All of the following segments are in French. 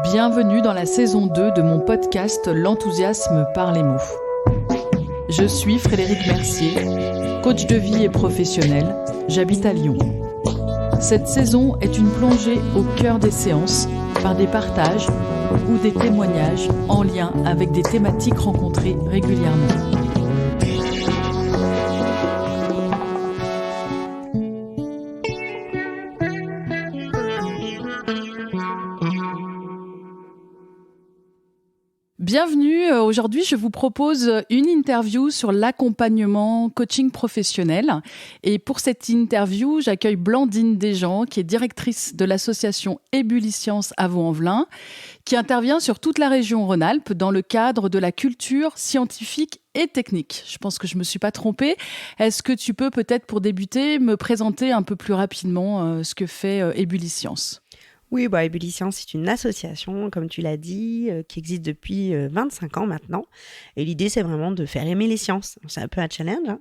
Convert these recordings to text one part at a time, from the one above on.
Bienvenue dans la saison 2 de mon podcast L'enthousiasme par les mots. Je suis Frédéric Mercier, coach de vie et professionnel, j'habite à Lyon. Cette saison est une plongée au cœur des séances par des partages ou des témoignages en lien avec des thématiques rencontrées régulièrement. Bienvenue, aujourd'hui je vous propose une interview sur l'accompagnement coaching professionnel et pour cette interview j'accueille Blandine Desjean qui est directrice de l'association Ébulliscience à Vaux-en-Velin qui intervient sur toute la région Rhône-Alpes dans le cadre de la culture scientifique et technique. Je pense que je ne me suis pas trompée. Est-ce que tu peux peut-être pour débuter me présenter un peu plus rapidement ce que fait Ébulliscience ? Oui, Ébulliscience, c'est une association, comme tu l'as dit, qui existe depuis 25 ans maintenant. Et l'idée, c'est vraiment de faire aimer les sciences. C'est un peu un challenge,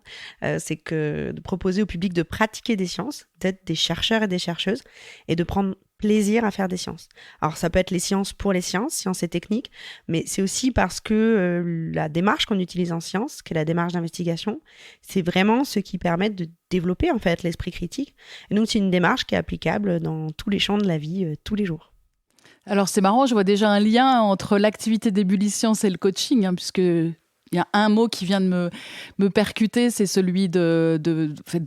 c'est que de proposer au public de pratiquer des sciences, d'être des chercheurs et des chercheuses, et de prendre plaisir à faire des sciences. Alors, ça peut être les sciences pour les sciences et techniques, mais c'est aussi parce que la démarche qu'on utilise en sciences, qui est la démarche d'investigation, c'est vraiment ce qui permet de développer en fait l'esprit critique. Et donc, c'est une démarche qui est applicable dans tous les champs de la vie, tous les jours. Alors, c'est marrant, je vois déjà un lien entre l'activité d'Ébulliscience et le coaching, puisque il y a un mot qui vient de me percuter, c'est celui de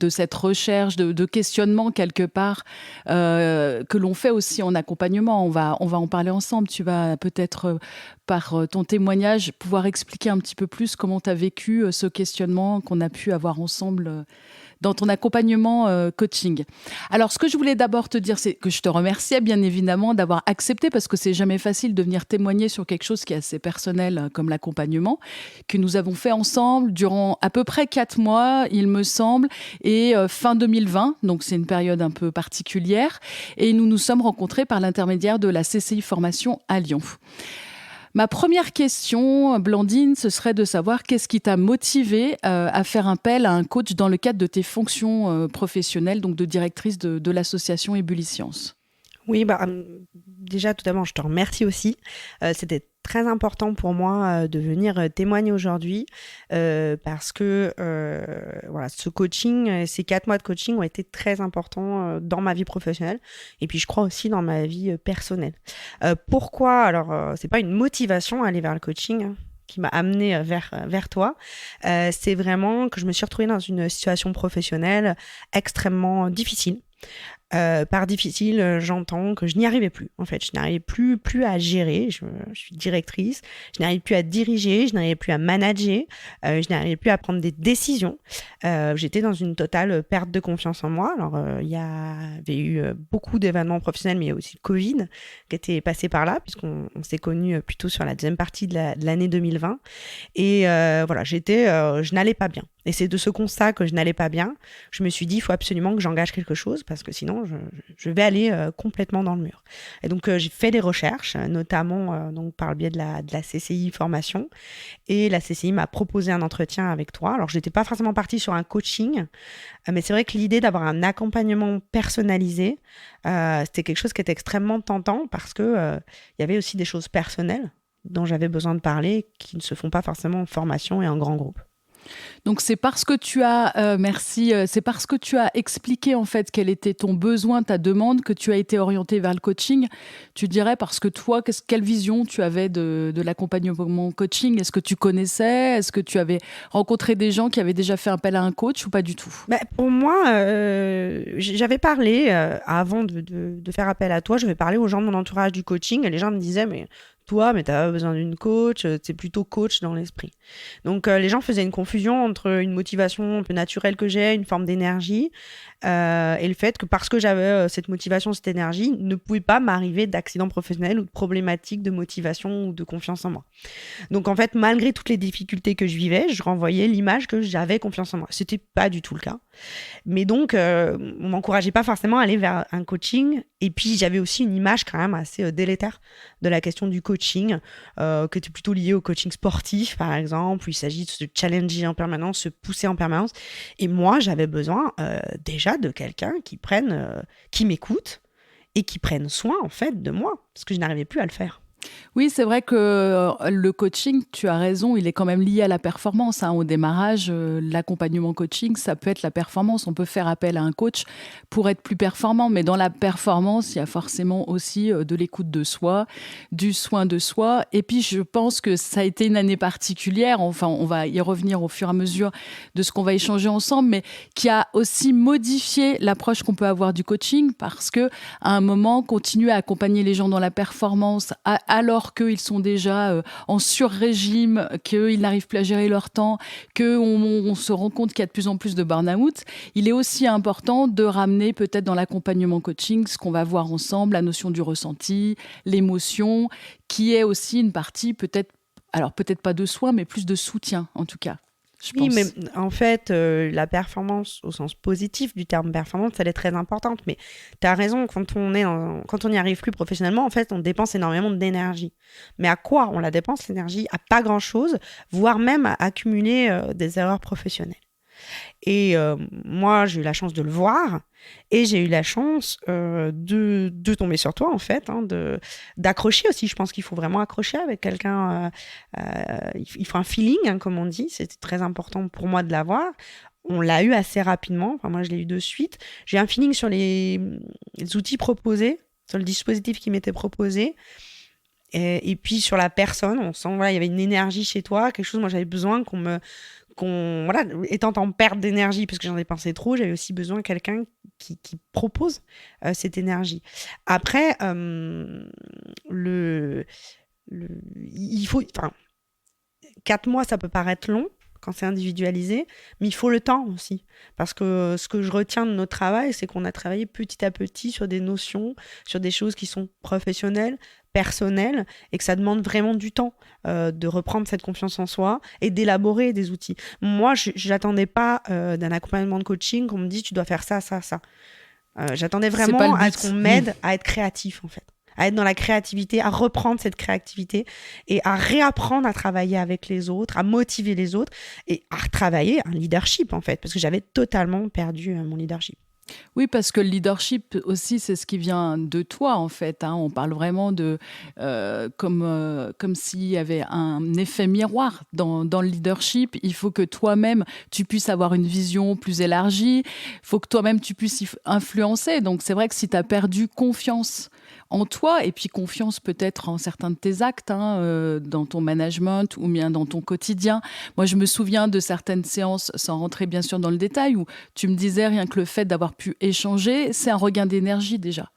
cette recherche, de questionnement quelque part, que l'on fait aussi en accompagnement. On va en parler ensemble. Tu vas peut-être, par ton témoignage, pouvoir expliquer un petit peu plus comment tu as vécu ce questionnement qu'on a pu avoir ensemble dans ton accompagnement coaching. Alors, ce que je voulais d'abord te dire, c'est que je te remerciais bien évidemment d'avoir accepté, parce que c'est jamais facile de venir témoigner sur quelque chose qui est assez personnel comme l'accompagnement, que nous avons fait ensemble durant à peu près 4 mois, il me semble, et fin 2020, donc c'est une période un peu particulière, et nous nous sommes rencontrés par l'intermédiaire de la CCI Formation à Lyon. Ma première question, Blandine, ce serait de savoir qu'est-ce qui t'a motivé à faire appel à un coach dans le cadre de tes fonctions professionnelles, donc de directrice de l'association Ébulliscience. Oui, déjà, tout d'abord, je te remercie aussi. C'était très important pour moi de venir témoigner aujourd'hui parce que ce coaching, ces 4 mois de coaching ont été très importants dans ma vie professionnelle et puis je crois aussi dans ma vie personnelle. Pourquoi ? Alors, c'est pas une motivation à aller vers le coaching qui m'a amenée vers toi. C'est vraiment que je me suis retrouvée dans une situation professionnelle extrêmement difficile. Par difficile, j'entends que je n'y arrivais plus. En fait, je n'arrivais plus à gérer. Je suis directrice. Je n'arrivais plus à diriger. Je n'arrivais plus à manager. Je n'arrivais plus à prendre des décisions. J'étais dans une totale perte de confiance en moi. Alors, il y avait eu beaucoup d'événements professionnels, mais il y a aussi le Covid qui était passé par là, puisqu'on s'est connus plutôt sur la deuxième partie de l'année 2020. Et je n'allais pas bien. Et c'est de ce constat que je n'allais pas bien, je me suis dit, il faut absolument que j'engage quelque chose parce que sinon, je vais aller complètement dans le mur. Et donc, j'ai fait des recherches, notamment donc par le biais de la CCI Formation. Et la CCI m'a proposé un entretien avec toi. Alors, je n'étais pas forcément partie sur un coaching, mais c'est vrai que l'idée d'avoir un accompagnement personnalisé, c'était quelque chose qui était extrêmement tentant parce que il y avait aussi des choses personnelles dont j'avais besoin de parler qui ne se font pas forcément en formation et en grand groupe. Donc c'est parce que tu as, c'est parce que tu as expliqué en fait quel était ton besoin, ta demande, que tu as été orientée vers le coaching. Tu dirais parce que toi, quelle vision tu avais de l'accompagnement coaching ? Est-ce que tu connaissais ? Est-ce que tu avais rencontré des gens qui avaient déjà fait appel à un coach ou pas du tout ? Pour moi, j'avais parlé, avant de faire appel à toi, j'avais parlé aux gens de mon entourage du coaching et les gens me disaient mais toi, mais t'as pas besoin d'une coach, t'es plutôt coach dans l'esprit. Donc les gens faisaient une confusion entre une motivation un peu naturelle que j'ai, une forme d'énergie, et le fait que parce que j'avais cette motivation, cette énergie, ne pouvait pas m'arriver d'accident professionnel ou de problématiques de motivation ou de confiance en moi. Donc en fait, malgré toutes les difficultés que je vivais, je renvoyais l'image que j'avais confiance en moi. C'était pas du tout le cas. Mais donc, on m'encourageait pas forcément à aller vers un coaching. Et puis, j'avais aussi une image quand même assez délétère de la question du coaching, qui était plutôt liée au coaching sportif, par exemple, où il s'agit de se challenger en permanence, se pousser en permanence. Et moi, j'avais besoin déjà de quelqu'un qui m'écoute et qui prennent soin, en fait, de moi, parce que je n'arrivais plus à le faire. Oui, c'est vrai que le coaching, tu as raison, il est quand même lié à la performance, hein. Au démarrage, l'accompagnement coaching, ça peut être la performance. On peut faire appel à un coach pour être plus performant, mais dans la performance, il y a forcément aussi de l'écoute de soi, du soin de soi. Et puis, je pense que ça a été une année particulière. Enfin, on va y revenir au fur et à mesure de ce qu'on va échanger ensemble, mais qui a aussi modifié l'approche qu'on peut avoir du coaching parce que, à un moment, continuer à accompagner les gens dans la performance, alors qu'ils sont déjà en sur-régime, qu'ils n'arrivent plus à gérer leur temps, qu'on se rend compte qu'il y a de plus en plus de burn-out, il est aussi important de ramener peut-être dans l'accompagnement coaching ce qu'on va voir ensemble, la notion du ressenti, l'émotion, qui est aussi une partie peut-être, alors peut-être pas de soin, mais plus de soutien en tout cas. Oui, mais en fait, la performance, au sens positif du terme performance, elle est très importante. Mais tu as raison, quand on n'y arrive plus professionnellement, en fait, on dépense énormément d'énergie. Mais à quoi on la dépense, l'énergie? À pas grand-chose, voire même à accumuler des erreurs professionnelles. Et moi, j'ai eu la chance de le voir et j'ai eu la chance de tomber sur toi, en fait, hein, d'accrocher aussi. Je pense qu'il faut vraiment accrocher avec quelqu'un. Il faut un feeling, hein, comme on dit. C'était très important pour moi de l'avoir. On l'a eu assez rapidement. Enfin, moi, je l'ai eu de suite. J'ai un feeling sur les outils proposés, sur le dispositif qui m'était proposé. Et puis sur la personne, on sent, voilà, il y avait une énergie chez toi, quelque chose, moi j'avais besoin voilà, étant en perte d'énergie, parce que j'en dépensais trop, j'avais aussi besoin de quelqu'un qui propose cette énergie. Après, il faut, enfin, 4 mois, ça peut paraître long quand c'est individualisé, mais il faut le temps aussi. Parce que ce que je retiens de notre travail, c'est qu'on a travaillé petit à petit sur des notions, sur des choses qui sont professionnelles, personnelles, et que ça demande vraiment du temps de reprendre cette confiance en soi et d'élaborer des outils. Moi, je n'attendais pas d'un accompagnement de coaching qu'on me dise tu dois faire ça, ça, ça. J'attendais vraiment à ce qu'on m'aide à être créatif, en fait. À être dans la créativité, à reprendre cette créativité et à réapprendre à travailler avec les autres, à motiver les autres et à retravailler un leadership, en fait, parce que j'avais totalement perdu mon leadership. Oui, parce que le leadership aussi, c'est ce qui vient de toi, en fait, hein. On parle vraiment de comme s'il y avait un effet miroir dans le leadership. Il faut que toi-même, tu puisses avoir une vision plus élargie. Il faut que toi-même, tu puisses influencer. Donc, c'est vrai que si tu as perdu confiance en toi, et puis confiance peut-être en certains de tes actes, hein, dans ton management ou bien dans ton quotidien. Moi, je me souviens de certaines séances, sans rentrer bien sûr dans le détail, où tu me disais rien que le fait d'avoir pu échanger, c'est un regain d'énergie déjà.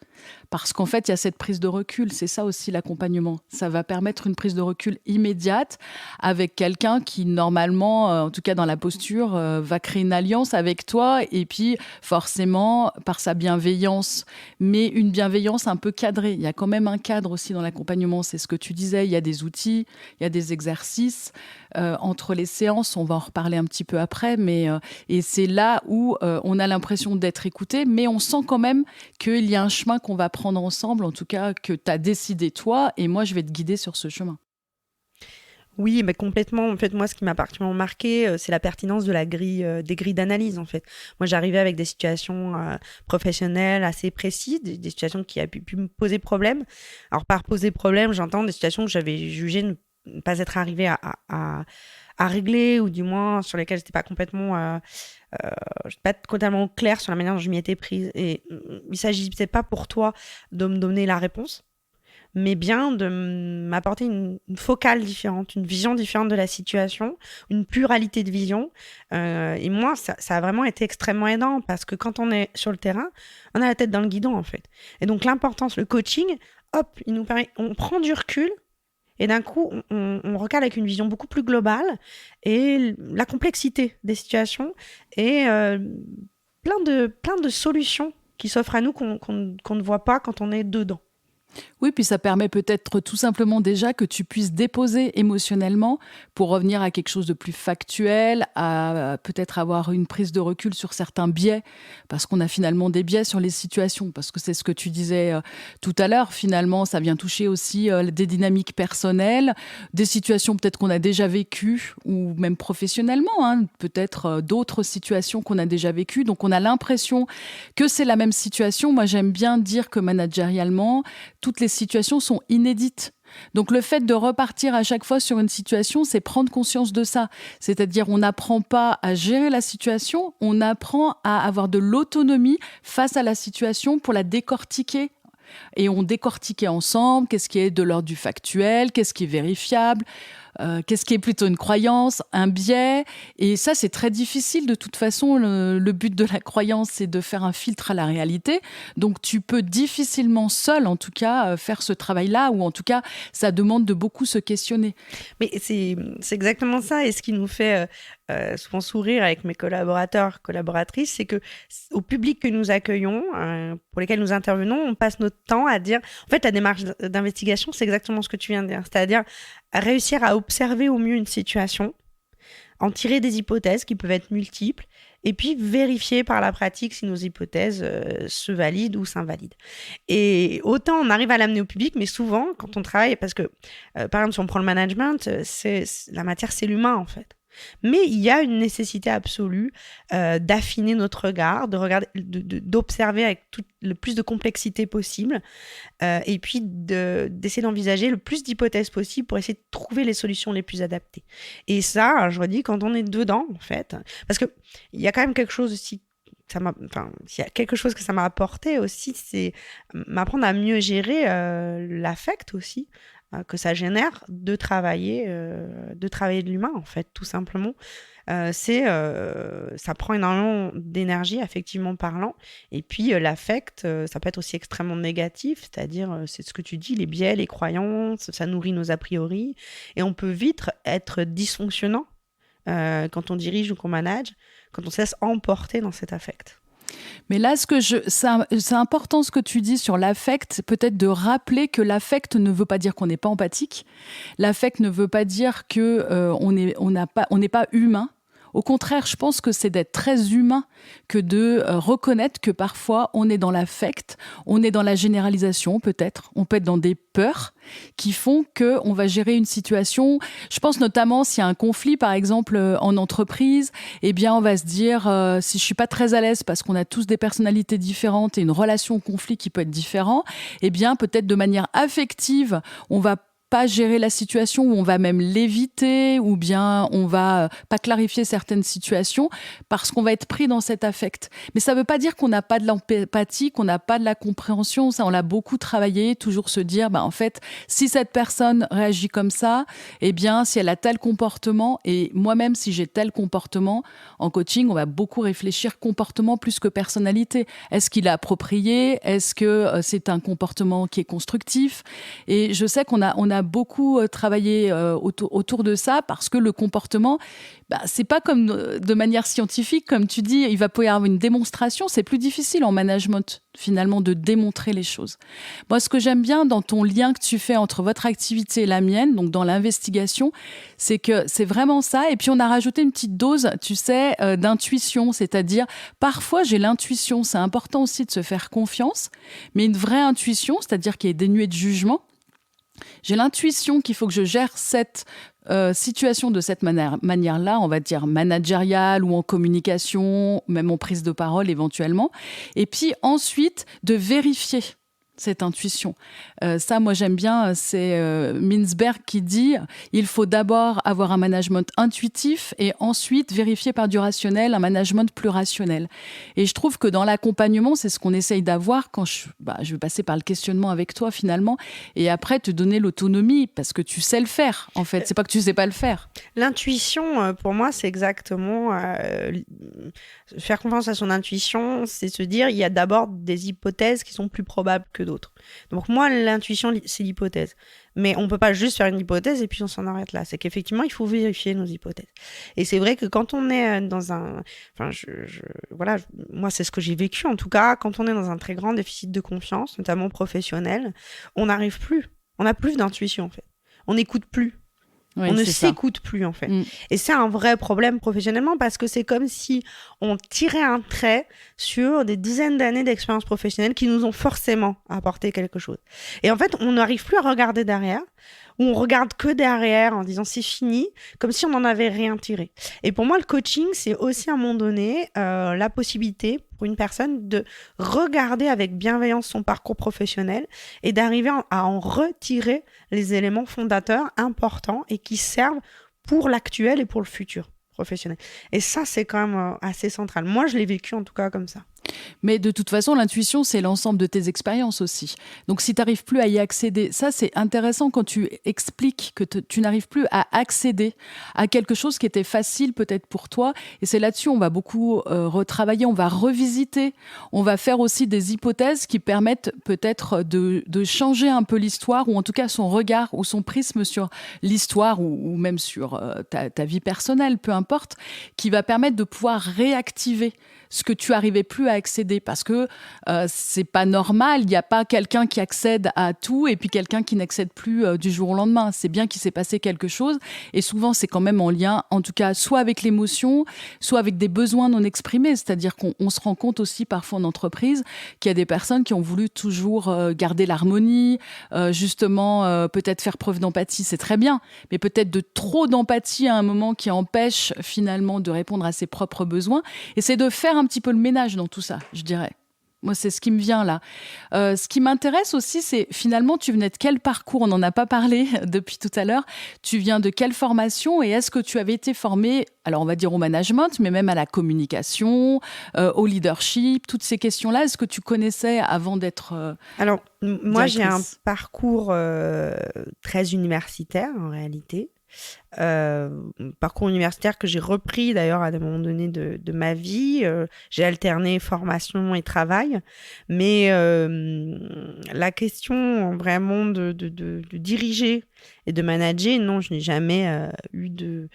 Parce qu'en fait, il y a cette prise de recul. C'est ça aussi l'accompagnement. Ça va permettre une prise de recul immédiate avec quelqu'un qui, normalement, en tout cas dans la posture, va créer une alliance avec toi. Et puis, forcément, par sa bienveillance, mais une bienveillance un peu cadrée. Il y a quand même un cadre aussi dans l'accompagnement. C'est ce que tu disais. Il y a des outils, il y a des exercices. Entre les séances, on va en reparler un petit peu après. Et c'est là où on a l'impression d'être écouté, mais on sent quand même qu'il y a un chemin qu'on va prendre ensemble, en tout cas que tu as décidé toi, et moi je vais te guider sur ce chemin. Oui, mais complètement. En fait, moi, ce qui m'a particulièrement marqué, c'est la pertinence de des grilles d'analyse, en fait. Moi, j'arrivais avec des situations professionnelles assez précises, des situations qui avaient pu me poser problème. Alors, par poser problème, j'entends des situations que j'avais jugées ne pas être arrivée à régler, ou du moins sur lesquelles j'étais pas complètement... j'étais pas totalement claire sur la manière dont je m'y étais prise. Et il s'agissait pas pour toi de me donner la réponse, mais bien de m'apporter une focale différente, une vision différente de la situation, une pluralité de vision. Et moi, ça a vraiment été extrêmement aidant, parce que quand on est sur le terrain, on a la tête dans le guidon, en fait. Et donc l'importance, le coaching, hop, il nous permet, on prend du recul, et d'un coup, on recale avec une vision beaucoup plus globale, et la complexité des situations, et plein de solutions qui s'offrent à nous qu'on ne voit pas quand on est dedans. Oui, puis ça permet peut-être tout simplement déjà que tu puisses déposer émotionnellement pour revenir à quelque chose de plus factuel, à peut-être avoir une prise de recul sur certains biais, parce qu'on a finalement des biais sur les situations, parce que c'est ce que tu disais tout à l'heure, finalement, ça vient toucher aussi des dynamiques personnelles, des situations peut-être qu'on a déjà vécues, ou même professionnellement, hein, peut-être d'autres situations qu'on a déjà vécues, donc on a l'impression que c'est la même situation. Moi, j'aime bien dire que managérialement, toutes les situations sont inédites. Donc le fait de repartir à chaque fois sur une situation, c'est prendre conscience de ça. C'est-à-dire on n'apprend pas à gérer la situation, on apprend à avoir de l'autonomie face à la situation pour la décortiquer. Et on décortiquait ensemble qu'est-ce qui est de l'ordre du factuel, qu'est-ce qui est vérifiable, qu'est-ce qui est plutôt une croyance, un biais. Et ça, c'est très difficile. De toute façon, le but de la croyance, c'est de faire un filtre à la réalité. Donc, tu peux difficilement seul, en tout cas, faire ce travail-là, ou en tout cas, ça demande de beaucoup se questionner. Mais c'est exactement ça. Et ce qui nous fait souvent sourire avec mes collaborateurs, collaboratrices, c'est que au public que nous accueillons, pour lesquels nous intervenons, on passe notre temps à dire... En fait, la démarche d'investigation, c'est exactement ce que tu viens de dire. C'est-à-dire réussir à observer au mieux une situation, en tirer des hypothèses qui peuvent être multiples, et puis vérifier par la pratique si nos hypothèses se valident ou s'invalident. Et autant on arrive à l'amener au public, mais souvent, quand on travaille, parce que, par exemple, si on prend le management, la matière, c'est l'humain, en fait. Mais il y a une nécessité absolue d'affiner notre regard, de regarder, d'observer avec le plus de complexité possible, et puis d'essayer d'envisager le plus d'hypothèses possible pour essayer de trouver les solutions les plus adaptées. Et ça, je redis, quand on est dedans, en fait, parce qu'il y a quand même quelque chose aussi, s'il y a quelque chose que ça m'a apporté aussi, c'est m'apprendre à mieux gérer l'affect aussi, que ça génère de travailler de l'humain, en fait, tout simplement. Ça prend énormément d'énergie, affectivement parlant. Et puis, l'affect, ça peut être aussi extrêmement négatif, c'est-à-dire, c'est ce que tu dis, les biais, les croyances, ça nourrit nos a priori. Et on peut vite être dysfonctionnant quand on dirige ou qu'on manage, quand on se laisse emporter dans cet affect. Mais là, c'est important ce que tu dis sur l'affect, peut-être de rappeler que l'affect ne veut pas dire qu'on n'est pas empathique. L'affect ne veut pas dire qu'on n'est pas humain. Au contraire, je pense que c'est d'être très humain que de reconnaître que parfois on est dans l'affect, on est dans la généralisation peut-être, on peut être dans des peurs qui font qu'on va gérer une situation. Je pense notamment s'il y a un conflit par exemple en entreprise, eh bien on va se dire si je suis pas très à l'aise parce qu'on a tous des personnalités différentes et une relation au conflit qui peut être différente, eh bien peut-être de manière affective, on va pas gérer la situation, ou on va même l'éviter, ou bien on va pas clarifier certaines situations parce qu'on va être pris dans cet affect. Mais ça veut pas dire qu'on n'a pas de l'empathie, qu'on n'a pas de la compréhension. Ça, on l'a beaucoup travaillé, toujours se dire, en fait, si cette personne réagit comme ça, eh bien, si elle a tel comportement, et moi-même, si j'ai tel comportement, en coaching, on va beaucoup réfléchir comportement plus que personnalité. Est-ce qu'il est approprié? Est-ce que c'est un comportement qui est constructif? Et je sais qu'on a beaucoup travaillé autour de ça parce que le comportement, c'est pas comme de manière scientifique, comme tu dis, il va pouvoir y avoir une démonstration. C'est plus difficile en management, finalement, de démontrer les choses. Moi, ce que j'aime bien dans ton lien que tu fais entre votre activité et la mienne, donc dans l'investigation, c'est que c'est vraiment ça. Et puis, on a rajouté une petite dose, tu sais, d'intuition. C'est-à-dire, parfois, j'ai l'intuition. C'est important aussi de se faire confiance, mais une vraie intuition, c'est-à-dire qui est dénuée de jugement. J'ai l'intuition qu'il faut que je gère cette situation de cette manière-là, on va dire managériale ou en communication, même en prise de parole éventuellement. Et puis ensuite, de vérifier cette intuition. Ça, moi, j'aime bien, c'est Mintzberg qui dit « Il faut d'abord avoir un management intuitif et ensuite vérifier par du rationnel un management plus rationnel. » Et je trouve que dans l'accompagnement, c'est ce qu'on essaye d'avoir quand je vais passer par le questionnement avec toi, finalement, et après te donner l'autonomie, parce que tu sais le faire, en fait. C'est pas que tu sais pas le faire. L'intuition, pour moi, c'est exactement... faire confiance à son intuition, c'est se dire il y a d'abord des hypothèses qui sont plus probables que d'autres. Donc moi, l'intuition, c'est l'hypothèse. Mais on ne peut pas juste faire une hypothèse et puis on s'en arrête là. C'est qu'effectivement, il faut vérifier nos hypothèses. Et c'est vrai que quand on est dans un... Enfin, voilà, moi, c'est ce que j'ai vécu en tout cas. Quand on est dans un très grand déficit de confiance, notamment professionnel, on n'arrive plus. On n'a plus d'intuition en fait. On n'écoute plus. Oui, on ne c'est ça. s'écoute plus en fait. Et c'est un vrai problème professionnellement parce que c'est comme si on tirait un trait sur des dizaines d'années d'expérience professionnelle qui nous ont forcément apporté quelque chose. Et en fait, on n'arrive plus à regarder derrière, ou on regarde que derrière en disant c'est fini, comme si on n'en avait rien tiré. Et pour moi, le coaching, c'est aussi à un moment donné la possibilité pour une personne de regarder avec bienveillance son parcours professionnel et d'arriver à en retirer les éléments fondateurs importants et qui servent pour l'actuel et pour le futur professionnel. Et ça, c'est quand même assez central. Moi, je l'ai vécu en tout cas comme ça. Mais de toute façon, l'intuition, c'est l'ensemble de tes expériences aussi. Donc, si tu n'arrives plus à y accéder, ça, c'est intéressant quand tu expliques que tu n'arrives plus à accéder à quelque chose qui était facile peut-être pour toi. Et c'est là-dessus, on va beaucoup retravailler, on va revisiter, on va faire aussi des hypothèses qui permettent peut-être de changer un peu l'histoire, ou en tout cas son regard ou son prisme sur l'histoire, ou même sur ta vie personnelle, peu importe, qui va permettre de pouvoir réactiver ce que tu arrivais plus à accéder, parce que c'est pas normal, il n'y a pas quelqu'un qui accède à tout et puis quelqu'un qui n'accède plus du jour au lendemain. C'est bien qu'il s'est passé quelque chose, et souvent c'est quand même en lien, en tout cas, soit avec l'émotion, soit avec des besoins non exprimés. C'est-à-dire qu'on se rend compte aussi parfois en entreprise qu'il y a des personnes qui ont voulu toujours garder l'harmonie, justement peut-être faire preuve d'empathie, c'est très bien, mais peut-être de trop d'empathie à un moment qui empêche finalement de répondre à ses propres besoins. Et c'est de faire un petit peu le ménage dans tout ça, je dirais. Moi, c'est ce qui me vient là. Ce qui m'intéresse aussi, c'est finalement, tu venais de quel parcours? On n'en a pas parlé depuis tout à l'heure. Tu viens de quelle formation, et est-ce que tu avais été formé, alors on va dire au management, mais même à la communication, au leadership, toutes ces questions-là, est-ce que tu connaissais avant d'être Alors, moi, j'ai un directrice? parcours très universitaire en réalité. Parcours universitaire que j'ai repris d'ailleurs à un moment donné de ma vie. J'ai alterné formation et travail, mais la question vraiment de diriger et de manager, non, je n'ai jamais eu de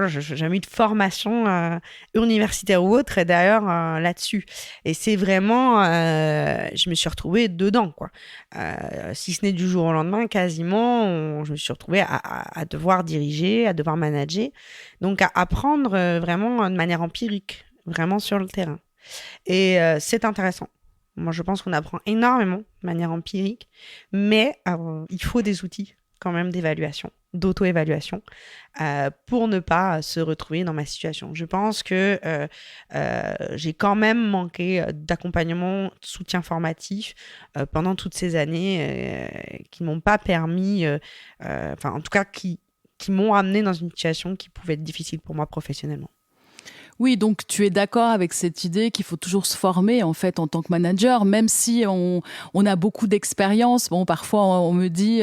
j'ai jamais eu de formation universitaire ou autre, et d'ailleurs là-dessus. Et c'est vraiment, je me suis retrouvée dedans, quoi. Si ce n'est du jour au lendemain, quasiment, je me suis retrouvée à devoir diriger, à devoir manager, donc à apprendre vraiment de manière empirique, vraiment sur le terrain. Et c'est intéressant. Moi, je pense qu'on apprend énormément de manière empirique, mais il faut des outils quand même d'évaluation, d'auto-évaluation, pour ne pas se retrouver dans ma situation. Je pense que j'ai quand même manqué d'accompagnement, de soutien formatif pendant toutes ces années qui ne m'ont pas permis, enfin en tout cas qui m'ont amené dans une situation qui pouvait être difficile pour moi professionnellement. Oui, donc tu es d'accord avec cette idée qu'il faut toujours se former en fait en tant que manager, même si on a beaucoup d'expérience. Bon, parfois on me dit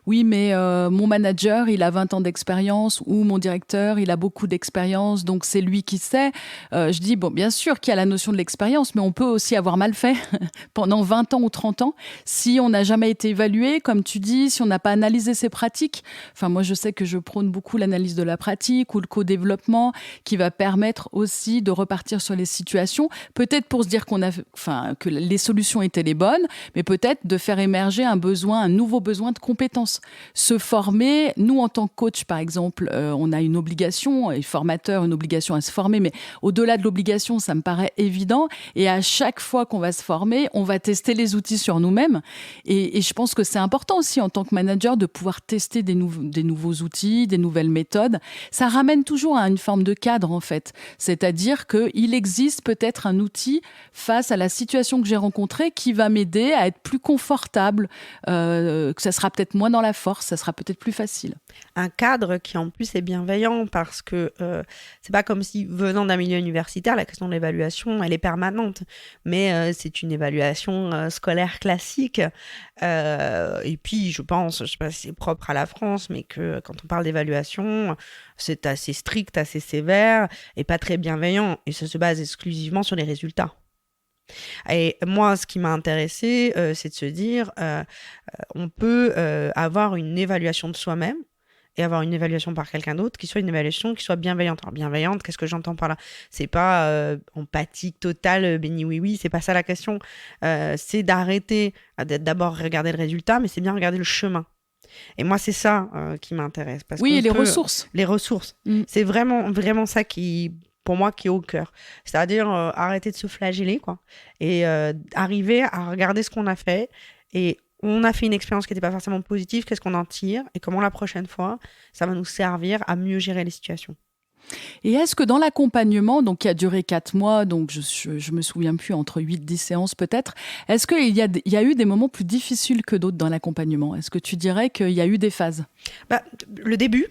oui, mais mon manager, il a 20 ans d'expérience, ou mon directeur, il a beaucoup d'expérience, donc c'est lui qui sait. Je dis, bon, bien sûr qu'il y a la notion de l'expérience, mais on peut aussi avoir mal fait pendant 20 ans ou 30 ans si on n'a jamais été évalué, comme tu dis, si on n'a pas analysé ses pratiques. Enfin, moi, je sais que je prône beaucoup l'analyse de la pratique ou le co-développement, qui va permettre aussi de repartir sur les situations, peut-être pour se dire que les solutions étaient les bonnes, mais peut-être de faire émerger un nouveau besoin de compétences. Se former, nous en tant que coach par exemple, on a une obligation, et formateur, une obligation à se former, mais au-delà de l'obligation, ça me paraît évident, et à chaque fois qu'on va se former, on va tester les outils sur nous-mêmes, et je pense que c'est important aussi en tant que manager de pouvoir tester des nouveaux outils, des nouvelles méthodes. Ça ramène toujours à une forme de cadre en fait. C'est-à-dire qu'il existe peut-être un outil face à la situation que j'ai rencontrée qui va m'aider à être plus confortable, que ça sera peut-être moins dans la force, ça sera peut-être plus facile. Un cadre qui en plus est bienveillant, parce que c'est pas comme si venant d'un milieu universitaire, la question de l'évaluation, elle est permanente, mais c'est une évaluation scolaire classique. Et puis je pense, je sais pas si c'est propre à la France, mais que quand on parle d'évaluation, c'est assez strict, assez sévère et pas très bienveillant, et ça se base exclusivement sur les résultats. Et moi, ce qui m'a intéressé, c'est de se dire, on peut avoir une évaluation de soi-même et avoir une évaluation par quelqu'un d'autre qui soit une évaluation qui soit bienveillante. Alors bienveillante, qu'est-ce que j'entends par là? C'est pas empathique totale, béni oui oui, c'est pas ça la question. C'est d'arrêter d'abord regarder le résultat, mais c'est bien regarder le chemin. Et moi, c'est ça qui m'intéresse. Parce Oui, et les peut... ressources. Les ressources. C'est vraiment, vraiment ça qui, pour moi, qui est au cœur. C'est-à-dire arrêter de se flageller, quoi. Et arriver à regarder ce qu'on a fait. Et on a fait une expérience qui n'était pas forcément positive. Qu'est-ce qu'on en tire? Et comment la prochaine fois, ça va nous servir à mieux gérer les situations. Et est-ce que dans l'accompagnement, donc qui a duré 4 mois, donc je me souviens plus, entre 8-10 séances peut-être, est-ce qu'il y a eu des moments plus difficiles que d'autres dans l'accompagnement? Est-ce que tu dirais qu'il y a eu des phases? Le début.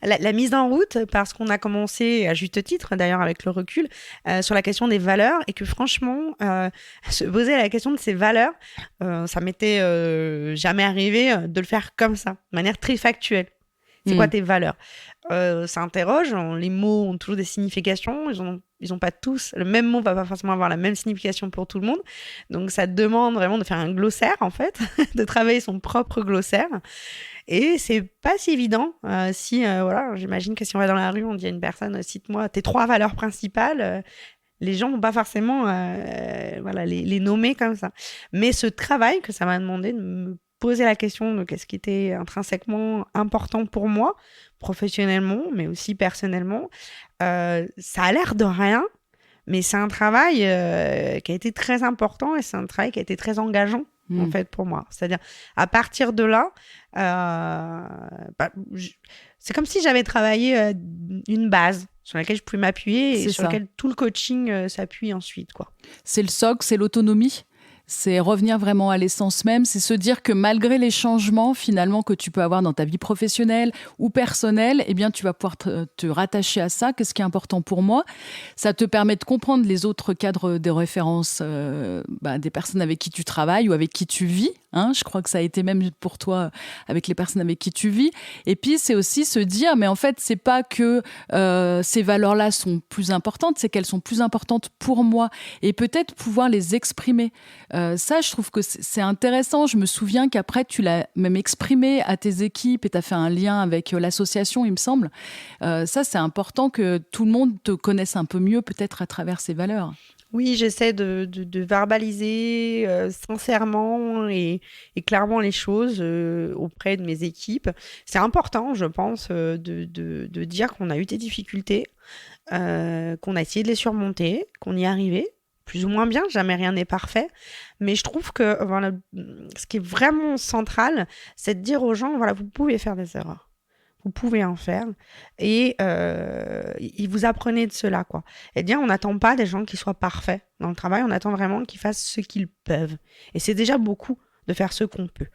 la mise en route, parce qu'on a commencé, à juste titre d'ailleurs avec le recul, sur la question des valeurs, et que franchement, se poser la question de ces valeurs, ça m'était jamais arrivé de le faire comme ça, de manière très factuelle. C'est quoi tes valeurs? Ça interroge, les mots ont toujours des significations, ils ont pas tous, le même mot va pas forcément avoir la même signification pour tout le monde, donc ça demande vraiment de faire un glossaire en fait, de travailler son propre glossaire, et c'est pas si évident. Voilà, j'imagine que si on va dans la rue, on dit à une personne, cite-moi tes 3 valeurs principales, les gens vont pas forcément les nommer comme ça. Mais ce travail que ça m'a demandé de me poser la question de qu'est-ce qui était intrinsèquement important pour moi, professionnellement, mais aussi personnellement, ça a l'air de rien, mais c'est un travail qui a été très important, et c'est un travail qui a été très engageant, en fait, pour moi. C'est-à-dire, à partir de là, c'est comme si j'avais travaillé une base sur laquelle je pouvais m'appuyer et sur laquelle tout le coaching s'appuie ensuite, quoi. C'est le socle, c'est l'autonomie. C'est revenir vraiment à l'essence même, c'est se dire que malgré les changements finalement que tu peux avoir dans ta vie professionnelle ou personnelle, eh bien tu vas pouvoir te rattacher à ça. Qu'est-ce qui est important pour moi? Ça te permet de comprendre les autres cadres de référence des personnes avec qui tu travailles ou avec qui tu vis. Je crois que ça a été même pour toi avec les personnes avec qui tu vis. Et puis c'est aussi se dire, mais en fait c'est pas que ces valeurs-là sont plus importantes, c'est qu'elles sont plus importantes pour moi et peut-être pouvoir les exprimer. Ça, je trouve que c'est intéressant. Je me souviens qu'après, tu l'as même exprimé à tes équipes et tu as fait un lien avec l'association, il me semble. Ça, c'est important que tout le monde te connaisse un peu mieux, peut-être à travers ces valeurs. Oui, j'essaie de verbaliser sincèrement et clairement les choses auprès de mes équipes. C'est important, je pense, de dire qu'on a eu des difficultés, qu'on a essayé de les surmonter, qu'on y est arrivé. Plus ou moins bien, jamais rien n'est parfait. Mais je trouve que ce qui est vraiment central, c'est de dire aux gens, voilà, vous pouvez faire des erreurs. Vous pouvez en faire. Et vous apprenez de cela, quoi. Et bien, on n'attend pas des gens qui soient parfaits dans le travail, on attend vraiment qu'ils fassent ce qu'ils peuvent. Et c'est déjà beaucoup de faire ce qu'on peut.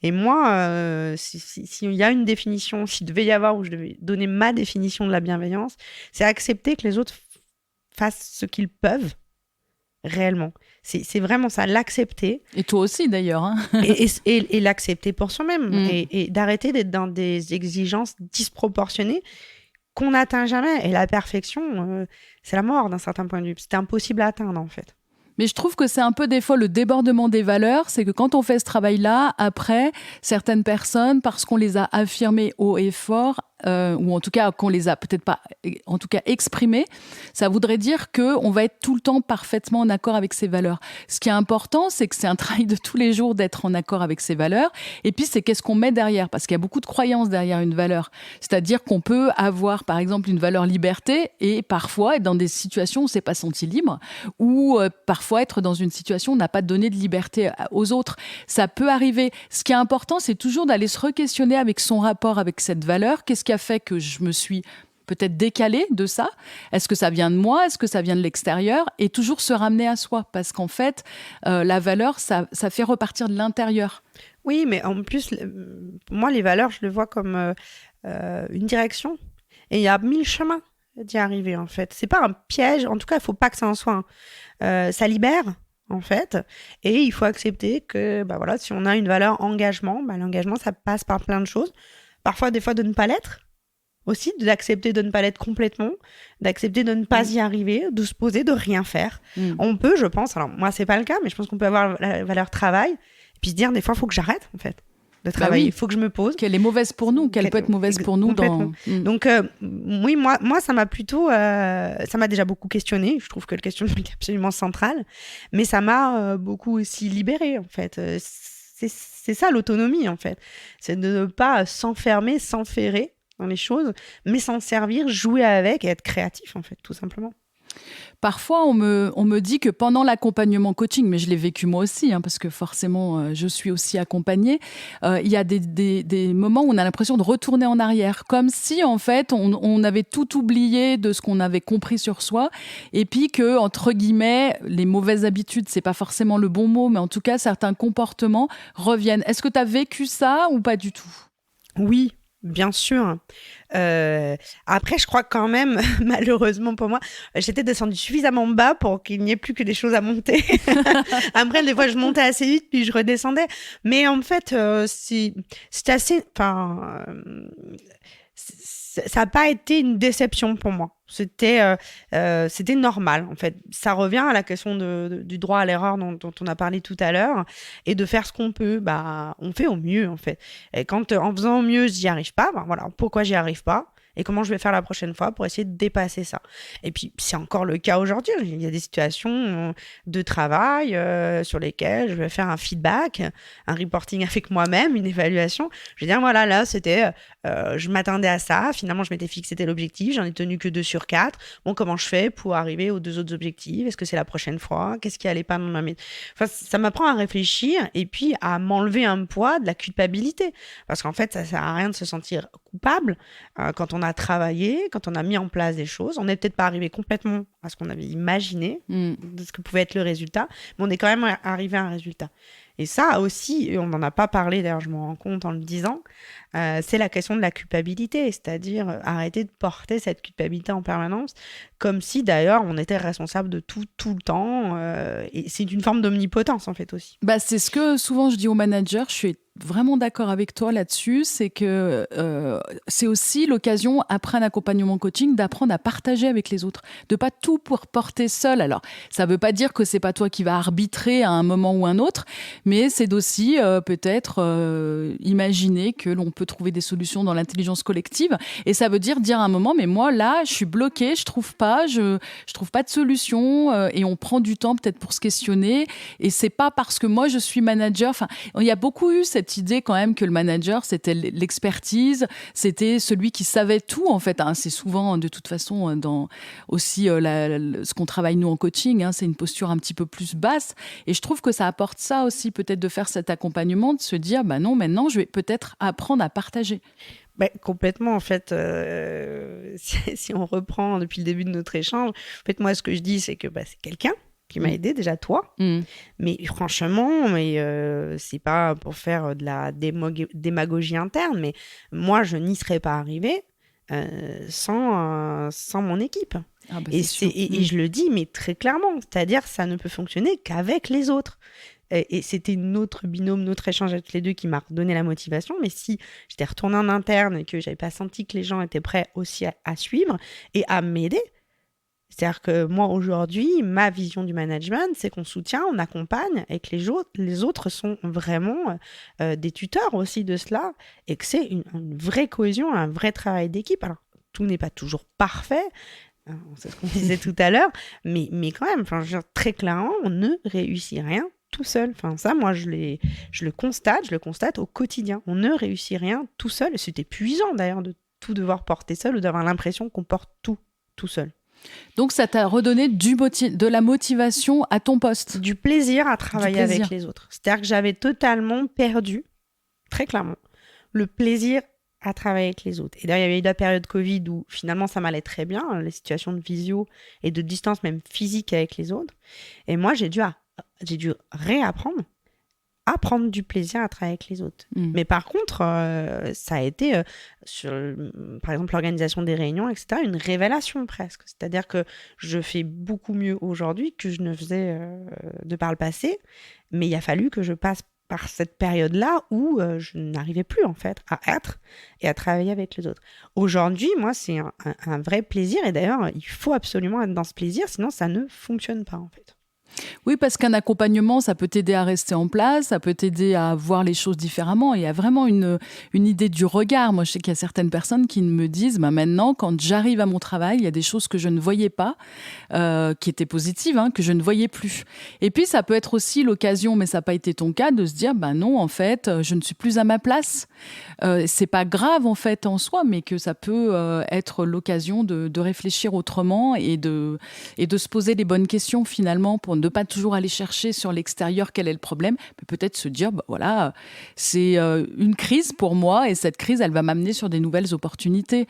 Et moi, s'il y a une définition, s'il devait y avoir, où je devais donner ma définition de la bienveillance, c'est accepter que les autres fassent ce qu'ils peuvent réellement. C'est vraiment ça, l'accepter. Et toi aussi d'ailleurs. Et l'accepter pour soi-même. Et d'arrêter d'être dans des exigences disproportionnées qu'on n'atteint jamais. Et la perfection, c'est la mort d'un certain point de vue. C'est impossible à atteindre en fait. Mais je trouve que c'est un peu des fois le débordement des valeurs, c'est que quand on fait ce travail-là, après, certaines personnes, parce qu'on les a affirmées haut et fort, ou en tout cas qu'on les a peut-être pas, en tout cas exprimées, ça voudrait dire qu'on va être tout le temps parfaitement en accord avec ces valeurs. Ce qui est important, c'est que c'est un travail de tous les jours d'être en accord avec ces valeurs. Et puis, c'est qu'est-ce qu'on met derrière, parce qu'il y a beaucoup de croyances derrière une valeur. C'est-à-dire qu'on peut avoir, par exemple, une valeur liberté et parfois être dans des situations où on ne s'est pas senti libre, ou parfois être dans une situation où on n'a pas donné de liberté aux autres. Ça peut arriver. Ce qui est important, c'est toujours d'aller se re-questionner avec son rapport avec cette valeur. Qu'est-ce qui a fait que je me suis peut-être décalée de ça? Est-ce que ça vient de moi? Est-ce que ça vient de l'extérieur? Et toujours se ramener à soi, parce qu'en fait, la valeur, ça fait repartir de l'intérieur. Oui, mais en plus, moi, les valeurs, je le vois comme une direction. Et il y a 1000 chemins d'y arriver, en fait. C'est pas un piège. En tout cas, il faut pas que ça en soit un. Ça libère, en fait. Et il faut accepter que, si on a une valeur engagement, l'engagement, ça passe par plein de choses. Parfois, des fois, de ne pas l'être aussi, d'accepter de ne pas l'être complètement, d'accepter de ne pas y arriver, de se poser, de rien faire. On peut, je pense, alors moi c'est pas le cas, mais je pense qu'on peut avoir la valeur travail, et puis se dire des fois il faut que j'arrête en fait de travailler, il faut que je me pose. Qu'elle est mauvaise pour nous, qu'elle peut être mauvaise pour nous. Donc oui, moi ça m'a plutôt, ça m'a déjà beaucoup questionné, je trouve que le questionnement est absolument central, mais ça m'a beaucoup aussi libérée en fait. C'est ça l'autonomie en fait, c'est de ne pas s'enfermer, s'enferrer dans les choses, mais s'en servir, jouer avec et être créatif en fait, tout simplement. Parfois, on me dit que pendant l'accompagnement coaching, mais je l'ai vécu moi aussi, parce que forcément, je suis aussi accompagnée, il y a des moments où on a l'impression de retourner en arrière, comme si, en fait, on avait tout oublié de ce qu'on avait compris sur soi, et puis que, entre guillemets, les mauvaises habitudes, c'est pas forcément le bon mot, mais en tout cas, certains comportements reviennent. Est-ce que tu as vécu ça ou pas du tout ? Oui. Bien sûr. Après, je crois quand même, malheureusement pour moi, j'étais descendue suffisamment bas pour qu'il n'y ait plus que des choses à monter. Après, des fois, je montais assez vite, puis je redescendais. Mais en fait, c'est assez... Enfin, ça n'a pas été une déception pour moi. C'était normal, en fait. Ça revient à la question du droit à l'erreur dont on a parlé tout à l'heure, et de faire ce qu'on peut. On fait au mieux, en fait. Et quand, en faisant au mieux, j'y arrive pas, voilà, pourquoi j'y arrive pas et comment je vais faire la prochaine fois pour essayer de dépasser ça. Et puis, c'est encore le cas aujourd'hui. Il y a des situations de travail sur lesquelles je vais faire un feedback, un reporting avec moi-même, une évaluation. Je vais dire, voilà, là, c'était... je m'attendais à ça. Finalement, je m'étais fixé tel objectif. J'en ai tenu que 2 sur 4. Bon, comment je fais pour arriver aux 2 autres objectifs ? Est-ce que c'est la prochaine fois ? Qu'est-ce qui allait pas dans ma méthode ? Enfin, ça m'apprend à réfléchir et puis à m'enlever un poids de la culpabilité. Parce qu'en fait, ça sert à rien de se sentir coupable quand on a travaillé, quand on a mis en place des choses. On n'est peut-être pas arrivé complètement à ce qu'on avait imaginé, de ce que pouvait être le résultat, mais on est quand même arrivé à un résultat. Et ça aussi, et on n'en a pas parlé, d'ailleurs je m'en rends compte en le disant, c'est la question de la culpabilité, c'est-à-dire arrêter de porter cette culpabilité en permanence, comme si d'ailleurs on était responsable de tout le temps, et c'est une forme d'omnipotence en fait aussi. C'est ce que souvent je dis aux managers, je suis vraiment d'accord avec toi là-dessus, c'est que c'est aussi l'occasion, après un accompagnement coaching, d'apprendre à partager avec les autres, de pas tout pour porter seul. Alors, ça veut pas dire que c'est pas toi qui vas arbitrer à un moment ou un autre, mais c'est d'aussi peut-être imaginer que l'on peut trouver des solutions dans l'intelligence collective, et ça veut dire à un moment, mais moi là, je suis bloquée, je trouve pas de solution, et on prend du temps peut-être pour se questionner, et c'est pas parce que moi je suis manager, enfin, il y a beaucoup eu cette idée quand même que le manager, c'était l'expertise, c'était celui qui savait tout en fait. C'est souvent de toute façon dans aussi ce qu'on travaille nous en coaching, c'est une posture un petit peu plus basse. Et je trouve que ça apporte ça aussi peut-être de faire cet accompagnement, de se dire non, maintenant je vais peut-être apprendre à partager. Complètement, en fait, si on reprend depuis le début de notre échange, en fait, moi, ce que je dis, c'est que c'est quelqu'un qui m'a aidé, déjà toi. Mais franchement, c'est pas pour faire de la démagogie interne, mais moi, je n'y serais pas arrivée sans mon équipe. Et je le dis, mais très clairement, c'est-à-dire ça ne peut fonctionner qu'avec les autres. Et c'était notre binôme, notre échange avec les deux qui m'a redonné la motivation. Mais si j'étais retournée en interne et que j'avais pas senti que les gens étaient prêts aussi à suivre et à m'aider, c'est-à-dire que moi, aujourd'hui, ma vision du management, c'est qu'on soutient, on accompagne et que les autres sont vraiment des tuteurs aussi de cela et que c'est une vraie cohésion, un vrai travail d'équipe. Alors, tout n'est pas toujours parfait, c'est ce qu'on disait tout à l'heure, mais quand même, très clairement, on ne réussit rien tout seul. Ça, moi, je le constate au quotidien. On ne réussit rien tout seul. Et c'est épuisant, d'ailleurs, de tout devoir porter seul ou d'avoir l'impression qu'on porte tout seul. Donc, ça t'a redonné de la motivation à ton poste. Du plaisir à travailler avec les autres. C'est-à-dire que j'avais totalement perdu, très clairement, le plaisir à travailler avec les autres. Et d'ailleurs, il y avait eu la période Covid où finalement ça m'allait très bien, les situations de visio et de distance même physique avec les autres. Et moi, j'ai dû réapprendre à prendre du plaisir à travailler avec les autres. Mais par contre, ça a été, sur, par exemple, l'organisation des réunions, etc., une révélation presque. C'est-à-dire que je fais beaucoup mieux aujourd'hui que je ne faisais de par le passé, mais il a fallu que je passe par cette période-là où je n'arrivais plus en fait à être et à travailler avec les autres. Aujourd'hui, moi, c'est un vrai plaisir et d'ailleurs, il faut absolument être dans ce plaisir, sinon ça ne fonctionne pas en fait. Oui, parce qu'un accompagnement, ça peut t'aider à rester en place, ça peut t'aider à voir les choses différemment. Il y a vraiment une idée du regard. Moi, je sais qu'il y a certaines personnes qui me disent, bah, maintenant, quand j'arrive à mon travail, il y a des choses que je ne voyais pas, qui étaient positives, hein, que je ne voyais plus. Et puis, ça peut être aussi l'occasion, mais ça n'a pas été ton cas, de se dire, bah non, en fait, je ne suis plus à ma place. C'est pas grave, en fait, en soi, mais que ça peut être l'occasion de réfléchir autrement et de se poser les bonnes questions, finalement, pour ne pas toujours aller chercher sur l'extérieur quel est le problème, mais peut-être se dire, bah voilà, c'est une crise pour moi et cette crise, elle va m'amener sur des nouvelles opportunités.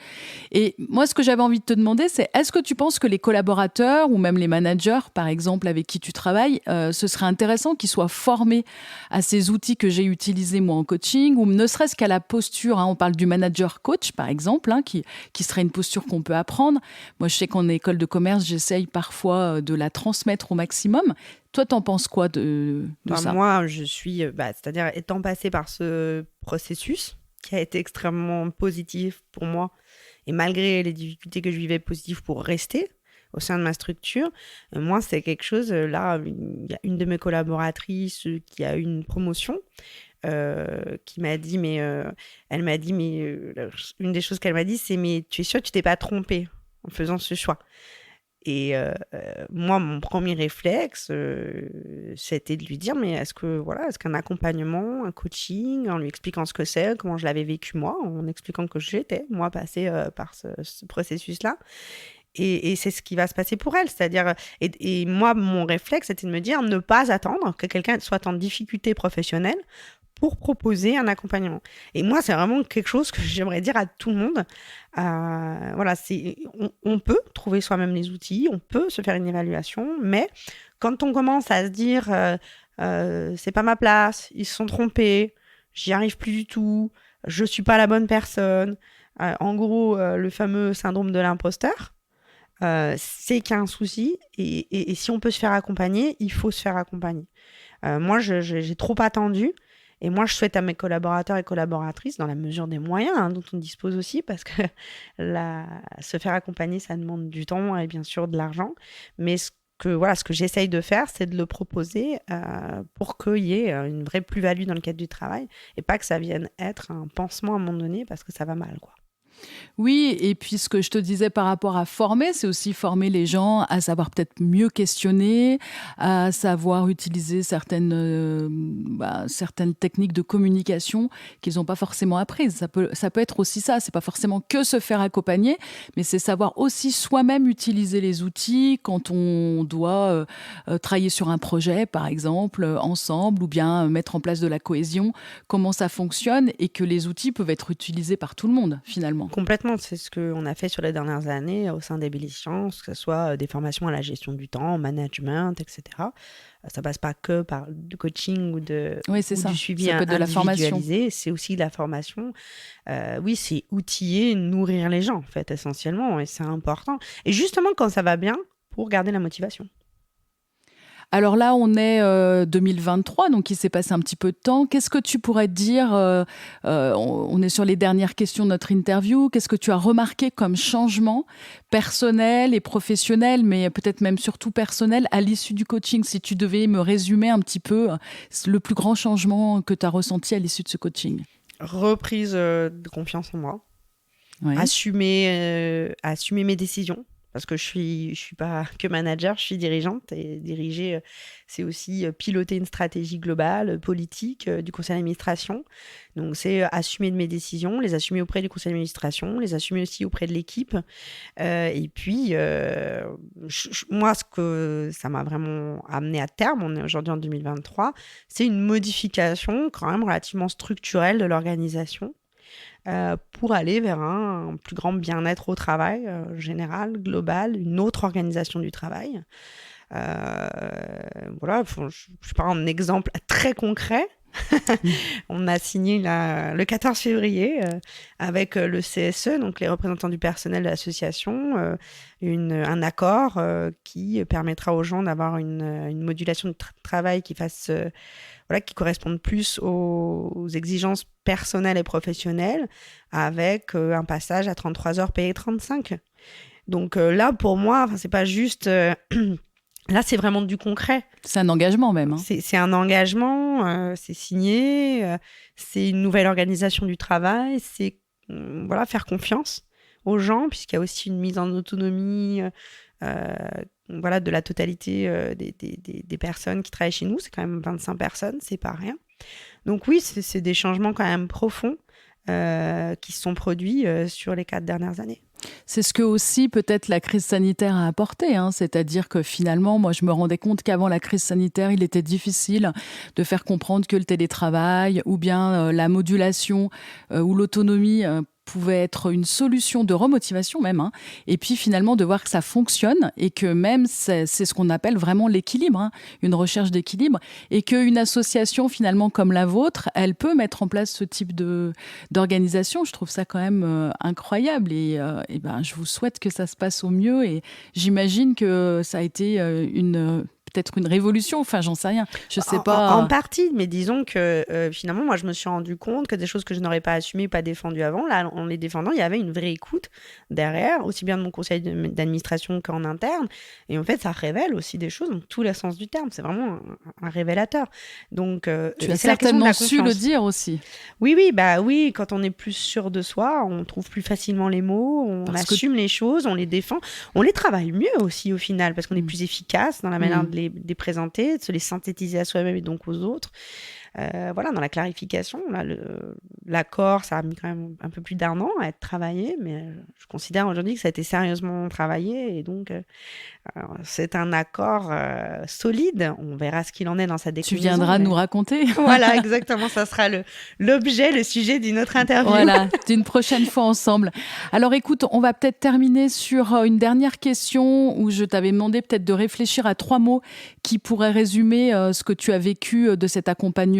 Et moi, ce que j'avais envie de te demander, c'est est-ce que tu penses que les collaborateurs ou même les managers, par exemple, avec qui tu travailles, ce serait intéressant qu'ils soient formés à ces outils que j'ai utilisés moi en coaching ou ne serait-ce qu'à la posture, hein, on parle du manager coach, par exemple, hein, qui serait une posture qu'on peut apprendre. Moi, je sais qu'en école de commerce, j'essaye parfois de la transmettre au maximum. Toi, t'en penses quoi de ça? Moi, je suis, c'est-à-dire étant passée par ce processus qui a été extrêmement positif pour moi et malgré les difficultés que je vivais, positif pour rester au sein de ma structure, moi, c'est quelque chose, là, il y a une de mes collaboratrices qui a eu une promotion qui m'a dit, elle m'a dit, une des choses qu'elle m'a dit, c'est, mais tu es sûre que tu t'es pas trompée en faisant ce choix? Et moi, mon premier réflexe, c'était de lui dire, mais est-ce qu'un accompagnement, un coaching, en lui expliquant ce que c'est, comment je l'avais vécu moi, en expliquant que j'étais, moi, passée par ce processus-là. Et c'est ce qui va se passer pour elle. C'est-à-dire, et moi, mon réflexe, c'était de me dire, ne pas attendre que quelqu'un soit en difficulté professionnelle pour proposer un accompagnement. Et moi, c'est vraiment quelque chose que j'aimerais dire à tout le monde. Voilà, on peut trouver soi-même les outils, on peut se faire une évaluation, mais quand on commence à se dire c'est pas ma place, ils se sont trompés, j'y arrive plus du tout, je suis pas la bonne personne, en gros, le fameux syndrome de l'imposteur, c'est qu'il y a un souci, et si on peut se faire accompagner, il faut se faire accompagner. Moi, j'ai trop attendu. Et moi, je souhaite à mes collaborateurs et collaboratrices, dans la mesure des moyens dont on dispose aussi, parce que se faire accompagner, ça demande du temps et bien sûr de l'argent. Mais ce que j'essaye de faire, c'est de le proposer pour qu'il y ait une vraie plus-value dans le cadre du travail et pas que ça vienne être un pansement à un moment donné parce que ça va mal, quoi. Oui, et puis ce que je te disais par rapport à former, c'est aussi former les gens à savoir peut-être mieux questionner, à savoir utiliser certaines techniques de communication qu'ils n'ont pas forcément apprises. Ça peut être aussi ça, c'est pas forcément que se faire accompagner, mais c'est savoir aussi soi-même utiliser les outils quand on doit travailler sur un projet, par exemple, ensemble, ou bien mettre en place de la cohésion, comment ça fonctionne et que les outils peuvent être utilisés par tout le monde, finalement. Complètement, c'est ce qu'on a fait sur les dernières années au sein d'Abilis Science, que ce soit des formations à la gestion du temps, au management, etc. Ça passe pas que par du coaching ou du suivi individualisé, c'est aussi de la formation. Oui, c'est outiller, nourrir les gens, en fait, essentiellement, et c'est important. Et justement, quand ça va bien, pour garder la motivation. Alors là, on est 2023, donc il s'est passé un petit peu de temps. Qu'est-ce que tu pourrais dire on est sur les dernières questions de notre interview. Qu'est-ce que tu as remarqué comme changement personnel et professionnel, mais peut-être même surtout personnel, à l'issue du coaching? Si tu devais me résumer un petit peu le plus grand changement que tu as ressenti à l'issue de ce coaching. Reprise de confiance en moi. Oui. Assumer mes décisions. Parce que je suis pas que manager, je suis dirigeante. Et diriger, c'est aussi piloter une stratégie globale, politique du conseil d'administration. Donc, c'est assumer de mes décisions, les assumer auprès du conseil d'administration, les assumer aussi auprès de l'équipe. Et puis, moi, ce que ça m'a vraiment amené à terme, on est aujourd'hui en 2023, c'est une modification quand même relativement structurelle de l'organisation. Pour aller vers un plus grand bien-être au travail général, global, une autre organisation du travail. Voilà, je prends un exemple très concret. On a signé le 14 février avec le CSE, donc les représentants du personnel de l'association, un accord qui permettra aux gens d'avoir une modulation de travail qui fasse, qui corresponde plus aux exigences personnelles et professionnelles, avec un passage à 33 heures payées 35. Donc là, pour moi, c'est pas juste... Là, c'est vraiment du concret. C'est un engagement même. Hein. C'est un engagement, c'est signé, c'est une nouvelle organisation du travail, c'est faire confiance aux gens, puisqu'il y a aussi une mise en autonomie de la totalité des personnes qui travaillent chez nous. C'est quand même 25 personnes, c'est pas rien. Donc oui, c'est des changements quand même profonds qui se sont produits sur les 4 dernières années. C'est ce que aussi peut-être la crise sanitaire a apporté, hein. C'est-à-dire que finalement, moi je me rendais compte qu'avant la crise sanitaire, il était difficile de faire comprendre que le télétravail ou bien la modulation ou l'autonomie pouvait être une solution de remotivation même, hein. Et puis finalement de voir que ça fonctionne et que même c'est ce qu'on appelle vraiment l'équilibre, hein, une recherche d'équilibre, et qu'une association finalement comme la vôtre, elle peut mettre en place ce type d'organisation. Je trouve ça quand même incroyable et je vous souhaite que ça se passe au mieux et j'imagine que ça a été peut-être une révolution, enfin j'en sais rien, je sais pas. En partie, mais disons que finalement moi je me suis rendu compte que des choses que je n'aurais pas assumées, pas défendues avant, là en les défendant, il y avait une vraie écoute derrière, aussi bien de mon conseil d'administration qu'en interne, et en fait ça révèle aussi des choses dans tous les sens du terme, c'est vraiment un révélateur. Donc tu as certainement su le dire aussi. Oui, quand on est plus sûr de soi, on trouve plus facilement les mots, on assume les choses, on les défend, on les travaille mieux aussi au final, parce qu'on est plus efficace dans la manière de les présenter, de se les synthétiser à soi-même et donc aux autres. Dans la clarification, là, l'accord, ça a mis quand même un peu plus d'1 an à être travaillé, mais je considère aujourd'hui que ça a été sérieusement travaillé et donc c'est un accord solide. On verra ce qu'il en est dans sa déclinaison. Tu viendras nous raconter. Voilà, exactement. Ça sera le sujet d'une autre interview. Voilà, d'une prochaine fois ensemble. Alors écoute, on va peut-être terminer sur une dernière question où je t'avais demandé peut-être de réfléchir à 3 mots qui pourraient résumer ce que tu as vécu de cet accompagnement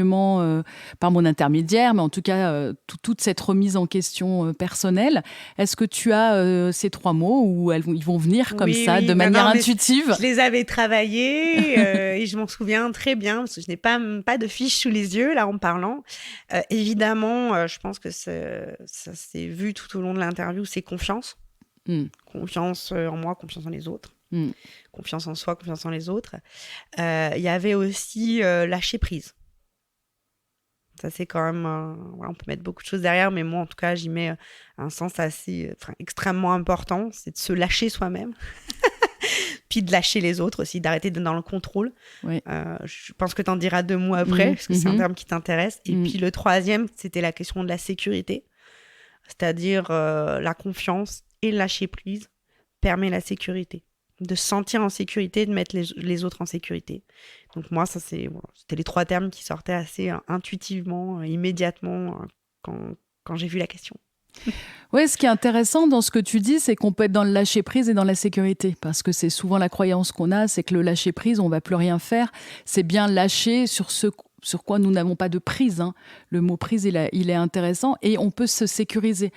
par mon intermédiaire, mais en tout cas toute cette remise en question personnelle. Est-ce que tu as ces 3 mots ou ils vont venir comme ça, de manière intuitive? Je les avais travaillés et je m'en souviens très bien parce que je n'ai pas de fiche sous les yeux là en parlant. Évidemment, je pense que ça s'est vu tout au long de l'interview, c'est confiance. Confiance en moi, confiance en les autres. Confiance en soi, confiance en les autres. Il y avait aussi lâcher prise. Ça, c'est quand même... on peut mettre beaucoup de choses derrière, mais moi, en tout cas, j'y mets un sens extrêmement important. C'est de se lâcher soi-même. Puis de lâcher les autres aussi, d'arrêter d'être dans le contrôle. Oui. Je pense que tu en diras 2 mots après, parce que c'est un terme qui t'intéresse. Et puis le 3e, c'était la question de la sécurité. C'est-à-dire la confiance et le lâcher prise permet la sécurité. De se sentir en sécurité, de mettre les autres en sécurité. Donc moi, c'était les 3 termes qui sortaient assez intuitivement, immédiatement, quand j'ai vu la question. Oui, ce qui est intéressant dans ce que tu dis, c'est qu'on peut être dans le lâcher-prise et dans la sécurité. Parce que c'est souvent la croyance qu'on a, c'est que le lâcher-prise, on ne va plus rien faire. C'est bien lâcher sur quoi nous n'avons pas de prise. Hein. Le mot prise, il est intéressant et on peut se sécuriser.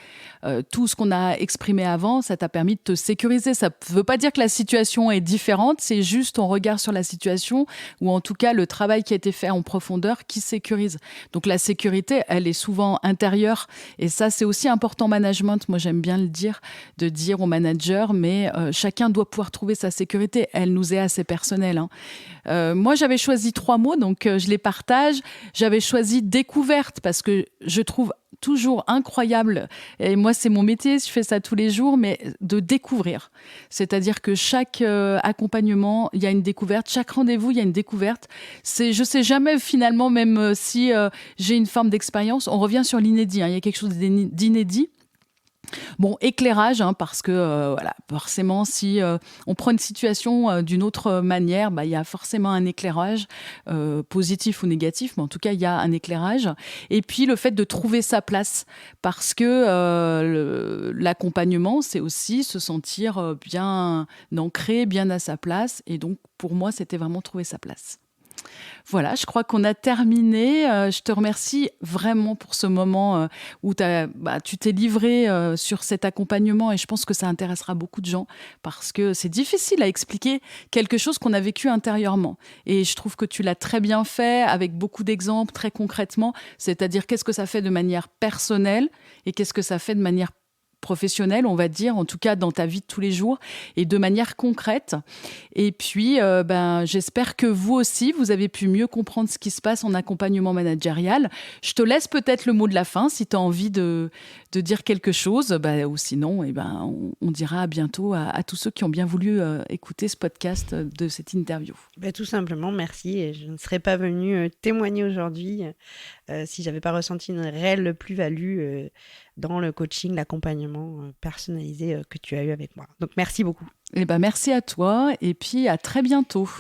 Tout ce qu'on a exprimé avant, ça t'a permis de te sécuriser. Ça ne veut pas dire que la situation est différente, c'est juste ton regard sur la situation ou en tout cas le travail qui a été fait en profondeur qui sécurise. Donc la sécurité, elle est souvent intérieure et ça, c'est aussi important en management. Moi, j'aime bien le dire, de dire aux managers, mais chacun doit pouvoir trouver sa sécurité. Elle nous est assez personnelle. Hein. Moi, j'avais choisi 3 mots, donc je les partage. J'avais choisi découverte parce que je trouve toujours incroyable, et moi c'est mon métier, je fais ça tous les jours, mais de découvrir. C'est-à-dire que chaque accompagnement, il y a une découverte, chaque rendez-vous, il y a une découverte. Je sais jamais finalement, même si j'ai une forme d'expérience, on revient sur l'inédit, hein, il y a quelque chose d'inédit. Bon, éclairage, hein, parce que forcément, si on prend une situation d'une autre manière, il y a forcément un éclairage, positif ou négatif, mais en tout cas, il y a un éclairage. Et puis, le fait de trouver sa place, parce que l'accompagnement, c'est aussi se sentir bien ancré, bien à sa place. Et donc, pour moi, c'était vraiment trouver sa place. Voilà, je crois qu'on a terminé. Je te remercie vraiment pour ce moment où tu t'es livré sur cet accompagnement et je pense que ça intéressera beaucoup de gens parce que c'est difficile à expliquer quelque chose qu'on a vécu intérieurement. Et je trouve que tu l'as très bien fait avec beaucoup d'exemples très concrètement, c'est-à-dire qu'est-ce que ça fait de manière personnelle et qu'est-ce que ça fait de manière professionnelle, on va dire, en tout cas dans ta vie de tous les jours et de manière concrète. Et puis, j'espère que vous aussi, vous avez pu mieux comprendre ce qui se passe en accompagnement managérial. Je te laisse peut-être le mot de la fin si tu as envie de dire quelque chose, ou sinon, on dira à bientôt à tous ceux qui ont bien voulu écouter ce podcast de cette interview. Tout simplement, merci. Et je ne serais pas venue témoigner aujourd'hui si j'avais pas ressenti une réelle plus-value dans le coaching, l'accompagnement personnalisé que tu as eu avec moi. Donc, merci beaucoup. Merci à toi et puis à très bientôt.